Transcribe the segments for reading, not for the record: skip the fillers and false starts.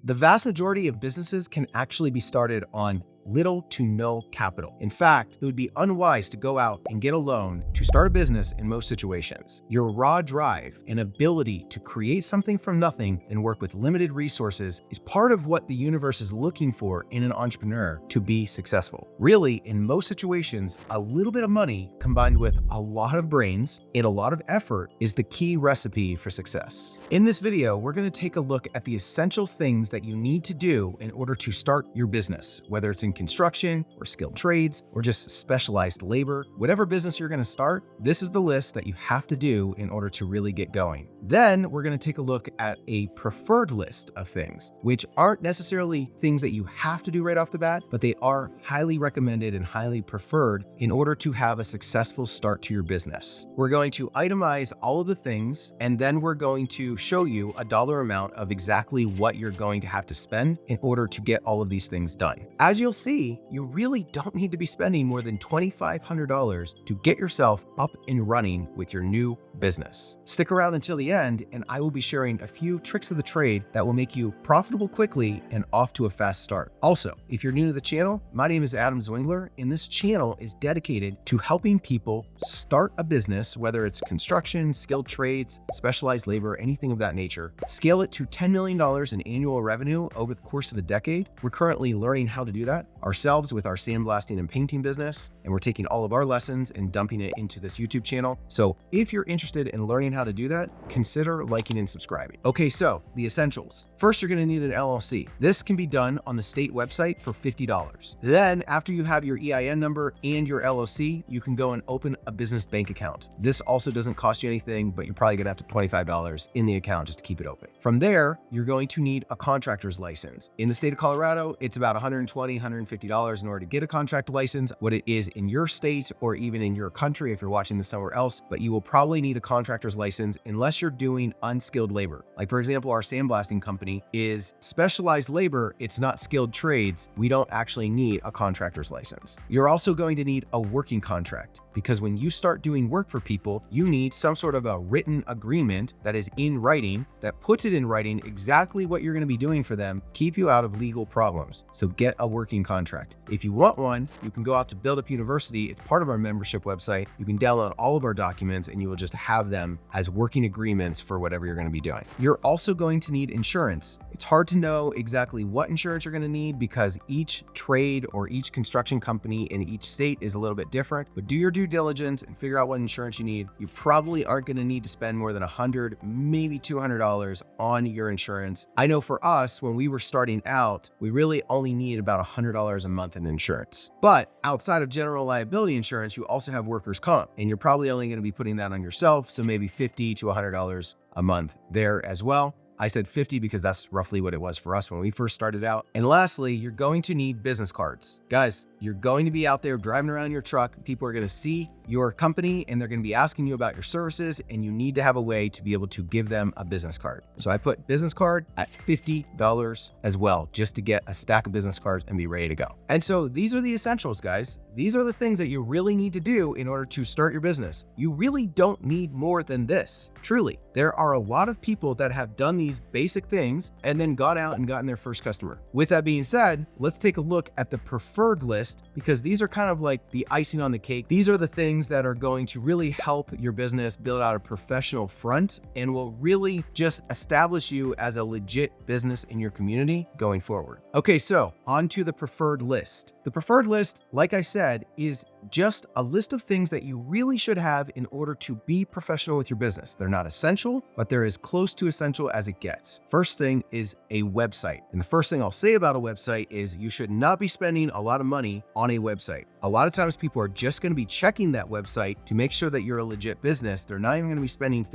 The vast majority of businesses can actually be started on little to no capital. In fact, it would be unwise to go out and get a loan to start a business in most situations. Your raw drive and ability to create something from nothing and work with limited resources is part of what the universe is looking for in an entrepreneur to be successful. Really, in most situations, a little bit of money combined with a lot of brains and a lot of effort is the key recipe for success. In this video, we're going to take a look at the essential things that you need to do in order to start your business, whether it's in construction or skilled trades or just specialized labor. Whatever business you're going to start, this is the list that you have to do in order to really get going. Then we're going to take a look at a preferred list of things, which aren't necessarily things that you have to do right off the bat, but they are highly recommended and highly preferred in order to have a successful start to your business. We're going to itemize all of the things, and then we're going to show you a dollar amount of exactly what you're going to have to spend in order to get all of these things done. As you'll see, you really don't need to be spending more than $2,500 to get yourself up and running with your new business. Stick around until the end, and I will be sharing a few tricks of the trade that will make you profitable quickly and off to a fast start. Also, if you're new to the channel, my name is Adam Zwingler, and this channel is dedicated to helping people start a business, whether it's construction, skilled trades, specialized labor, anything of that nature, scale it to $10 million in annual revenue over the course of a decade. We're currently learning how to do that ourselves with our sandblasting and painting business, and we're taking all of our lessons and dumping it into this YouTube channel. So if you're interested in learning how to do that, consider liking and subscribing. Okay, so the essentials. First, you're going to need an LLC. This can be done on the state website for $50. Then after you have your EIN number and your LLC, you can go and open a business bank account. This also doesn't cost you anything, but you're probably going to have to $25 in the account just to keep it open. From there, you're going to need a contractor's license. In the state of Colorado, it's about $120, $150 in order to get a contract license, what it is in your state or even in your country if you're watching this somewhere else, but you will probably need a contractor's license unless you're doing unskilled labor. Like for example, our sandblasting company is specialized labor, it's not skilled trades. We don't actually need a contractor's license. You're also going to need a working contract, because when you start doing work for people, you need some sort of a written agreement that is in writing, that puts it in writing exactly what you're going to be doing for them, keep you out of legal problems. So get a working contract. If you want one, you can go out to Build Up University. It's part of our membership website. You can download all of our documents and you will just have them as working agreements for whatever you're going to be doing. You're also going to need insurance. It's hard to know exactly what insurance you're going to need because each trade or each construction company in each state is a little bit different, but do your due diligence and figure out what insurance you need. You probably aren't going to need to spend more than $100, maybe $200 on your insurance. I know for us, when we were starting out, we really only need about $100 a month in insurance. But outside of general liability insurance, you also have workers' comp, and you're probably only going to be putting that on yourself. So maybe $50 to $100 a month there as well. I said 50 because that's roughly what it was for us when we first started out. And lastly, you're going to need business cards. Guys, you're going to be out there driving around your truck. People are going to see your company and they're going to be asking you about your services, and you need to have a way to be able to give them a business card. So I put business card at $50 as well, just to get a stack of business cards and be ready to go. And so these are the essentials, guys. These are the things that you really need to do in order to start your business. You really don't need more than this. Truly, there are a lot of people that have done these basic things and then got out and gotten their first customer. With that being said, let's take a look at the preferred list, because these are kind of like the icing on the cake. These are the things that are going to really help your business build out a professional front and will really just establish you as a legit business in your community going forward. Okay, so on to the preferred list. The preferred list, like I said, is just a list of things that you really should have in order to be professional with your business. They're not essential, but they're as close to essential as it gets. First thing is a website. And the first thing I'll say about a website is you should not be spending a lot of money on a website. A lot of times people are just going to be checking that website to make sure that you're a legit business. They're not even going to be spending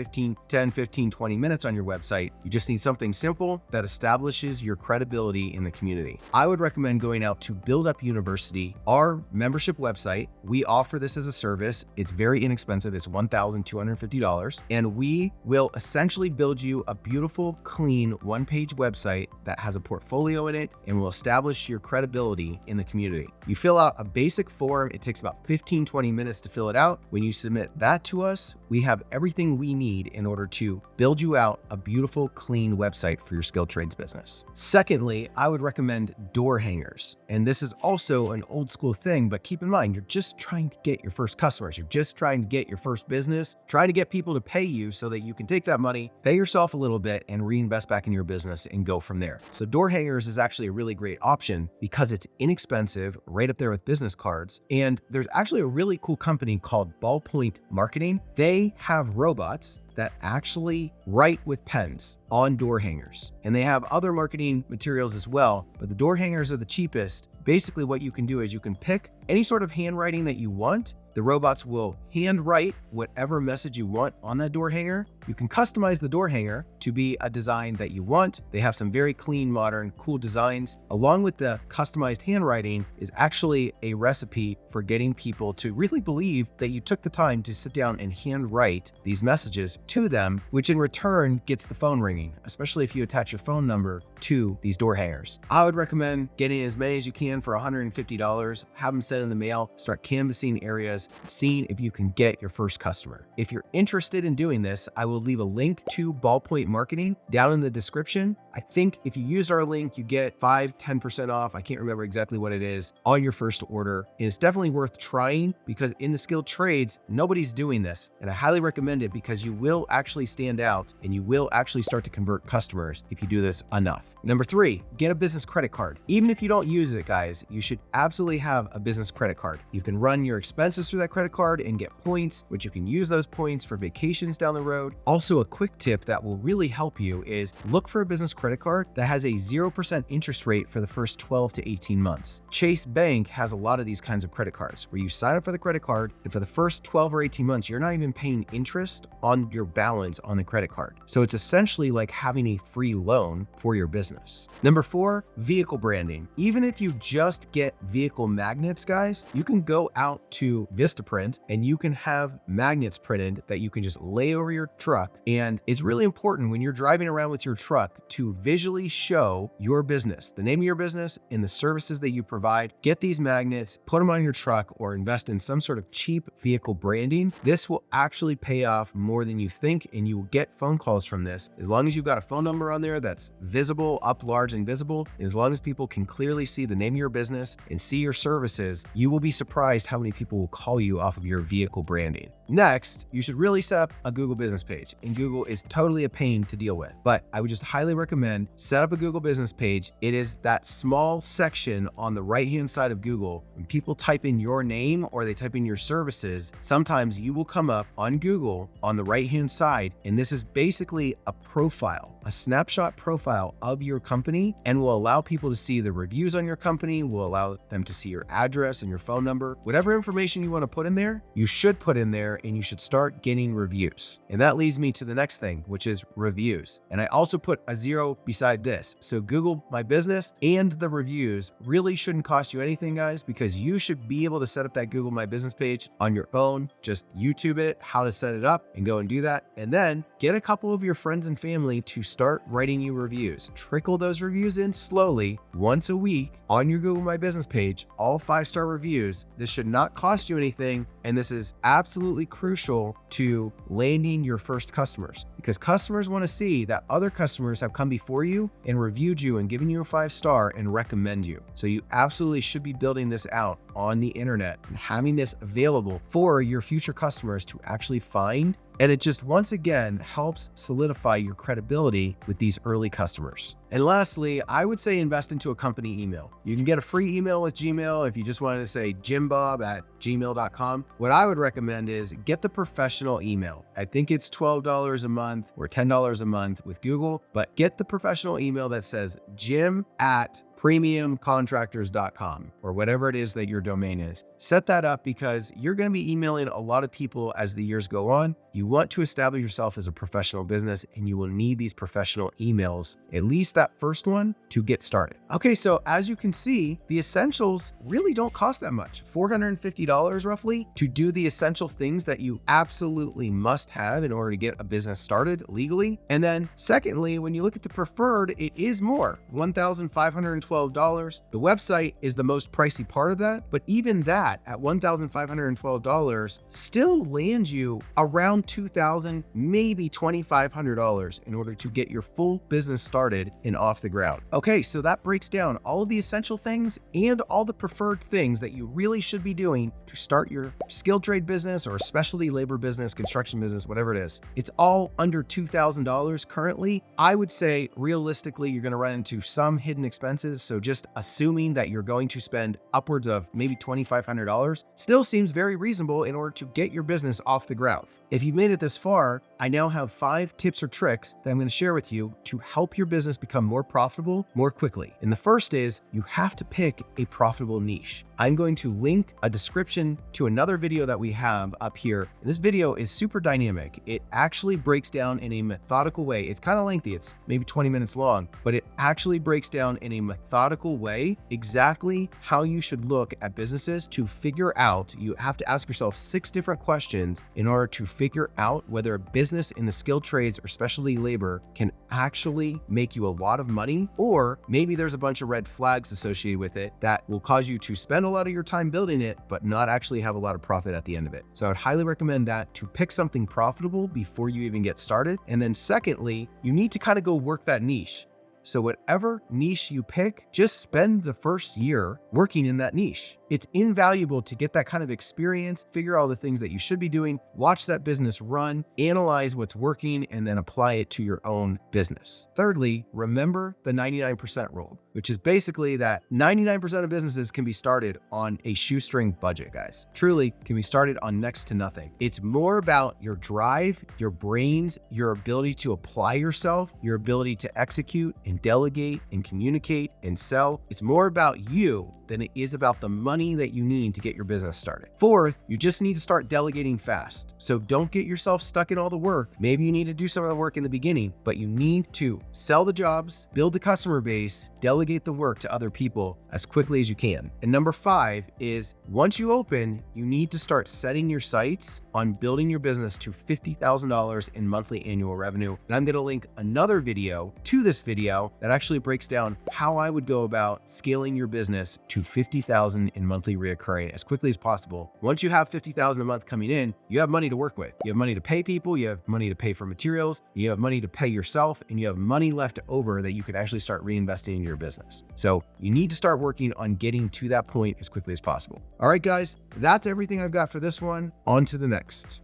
10, 15, 20 minutes on your website. You just need something simple that establishes your credibility in the community. I would recommend going out to Build Up University, our membership website, we offer this as a service. It's very inexpensive. It's $1,250. And we will essentially build you a beautiful, clean, one-page website that has a portfolio in it and will establish your credibility in the community. You fill out a basic form. It takes about 15-20 minutes to fill it out. When you submit that to us, we have everything we need in order to build you out a beautiful, clean website for your skilled trades business. Secondly, I would recommend door hangers. And this is also an old school thing, but keep in mind, you're just trying to get your first customers. You're just trying to get your first business, trying to get people to pay you so that you can take that money, pay yourself a little bit, and reinvest back in your business and go from there. So door hangers is actually a really great option because it's inexpensive, right up there with business cards. And there's actually a really cool company called Ballpoint Marketing. They have robots that actually write with pens on door hangers. And they have other marketing materials as well, but the door hangers are the cheapest. Basically, what you can do is you can pick any sort of handwriting that you want. The robots will handwrite whatever message you want on that door hanger. You can customize the door hanger to be a design that you want. They have some very clean, modern, cool designs. Along with the customized handwriting is actually a recipe for getting people to really believe that you took the time to sit down and handwrite these messages to them, which in return gets the phone ringing, especially if you attach your phone number to these door hangers. I would recommend getting as many as you can for $150, have them sent in the mail, start canvassing areas, seeing if you can get your first customer. If you're interested in doing this, I will leave a link to Ballpoint Marketing down in the description. I think if you used our link, you get 10% off. I can't remember exactly what it is on your first order. And it's definitely worth trying because in the skilled trades, nobody's doing this. And I highly recommend it because you will actually stand out and you will actually start to convert customers if you do this enough. Number 3, get a business credit card. Even if you don't use it, guys, you should absolutely have a business credit card. You can run your expenses through that credit card and get points, which you can use those points for vacations down the road. Also, a quick tip that will really help you is look for a business credit card that has a 0% interest rate for the first 12 to 18 months. Chase Bank has a lot of these kinds of credit cards where you sign up for the credit card and for the first 12 or 18 months, you're not even paying interest on your balance on the credit card. So it's essentially like having a free loan for your business. Number 4, vehicle branding. Even if you just get vehicle magnets, guys, you can go out to Vistaprint and you can have magnets printed that you can just lay over your truck. And it's really important when you're driving around with your truck to visually show your business, the name of your business and the services that you provide. Get these magnets, put them on your truck, or invest in some sort of cheap vehicle branding. This will actually pay off more than you think, and you will get phone calls from this. As long as you've got a phone number on there that's visible, up large and visible, and as long as people can clearly see the name of your business and see your services, you will be surprised how many people will call you off of your vehicle branding. Next, you should really set up a Google business page, and Google is totally a pain to deal with, but I would just highly recommend set up a Google business page. It is that small section on the right-hand side of Google. When people type in your name or they type in your services, sometimes you will come up on Google on the right-hand side, and this is basically a profile, a snapshot profile of your company, and will allow people to see the reviews on your company, will allow them to see your address and your phone number. Whatever information you want to put in there, you should put in there, and you should start getting reviews. And that leads me to the next thing, which is reviews. And I also put a 0 beside this. So Google My Business and the reviews really shouldn't cost you anything, guys, because you should be able to set up that Google My Business page on your own. Just YouTube it, how to set it up, and go and do that. And then get a couple of your friends and family to start writing you reviews. Trickle those reviews in slowly once a week on your Google My Business page, all 5-star reviews. This should not cost you anything. And this is absolutely crucial to landing your first customers, because customers want to see that other customers have come before you and reviewed you and given you a 5-star and recommend you. So you absolutely should be building this out on the internet and having this available for your future customers to actually find. And it just, once again, helps solidify your credibility with these early customers. And lastly, I would say invest into a company email. You can get a free email with Gmail if you just wanted to say jimbob@gmail.com. What I would recommend is get the professional email. I think it's $12 a month or $10 a month with Google, but get the professional email that says jim@premiumcontractors.com or whatever it is that your domain is. Set that up because you're going to be emailing a lot of people as the years go on. You want to establish yourself as a professional business, and you will need these professional emails, at least that first one, to get started. Okay, so as you can see, the essentials really don't cost that much. $450 roughly to do the essential things that you absolutely must have in order to get a business started legally. And then secondly, when you look at the preferred, it is more, $1,512. The website is the most pricey part of that, but even that at $1,512 still lands you around $2,000, maybe $2,500 in order to get your full business started and off the ground. Okay, so that breaks down all of the essential things and all the preferred things that you really should be doing to start your skilled trade business or specialty labor business, construction business, whatever it is. It's all under $2,000 currently. I would say realistically, you're going to run into some hidden expenses. So just assuming that you're going to spend upwards of maybe $2,500 still seems very reasonable in order to get your business off the ground. If you've made it this far, I now have 5 tips or tricks that I'm going to share with you to help your business become more profitable more quickly. And the first is you have to pick a profitable niche. I'm going to link a description to another video that we have up here. This video is super dynamic. It actually breaks down in a methodical way. It's kind of lengthy. It's maybe 20 minutes long, but it actually breaks down in a methodical way exactly how you should look at businesses to figure out. You have to ask yourself 6 different questions in order to figure out whether a business in the skilled trades or specialty labor can actually make you a lot of money, or maybe there's a bunch of red flags associated with it that will cause you to spend a lot of your time building it, but not actually have a lot of profit at the end of it. So I'd highly recommend that to pick something profitable before you even get started. And then secondly, you need to kind of go work that niche. So whatever niche you pick, just spend the first year working in that niche. It's invaluable to get that kind of experience, figure all the things that you should be doing, watch that business run, analyze what's working, and then apply it to your own business. Thirdly, remember the 99% rule, which is basically that 99% of businesses can be started on a shoestring budget, guys. Truly can be started on next to nothing. It's more about your drive, your brains, your ability to apply yourself, your ability to execute and delegate and communicate and sell. It's more about you than it is about the money that you need to get your business started. Fourth, you just need to start delegating fast. So don't get yourself stuck in all the work. Maybe you need to do some of the work in the beginning, but you need to sell the jobs, build the customer base, delegate the work to other people as quickly as you can. And number 5 is once you open, you need to start setting your sights on building your business to $50,000 in monthly annual revenue. And I'm going to link another video to this video that actually breaks down how I would go about scaling your business to $50,000 in monthly reoccurring as quickly as possible. Once you have $50,000 a month coming in, you have money to work with. You have money to pay people, you have money to pay for materials, you have money to pay yourself, and you have money left over that you could actually start reinvesting in your business. So you need to start working on getting to that point as quickly as possible. All right, guys, that's everything I've got for this one. On to the next.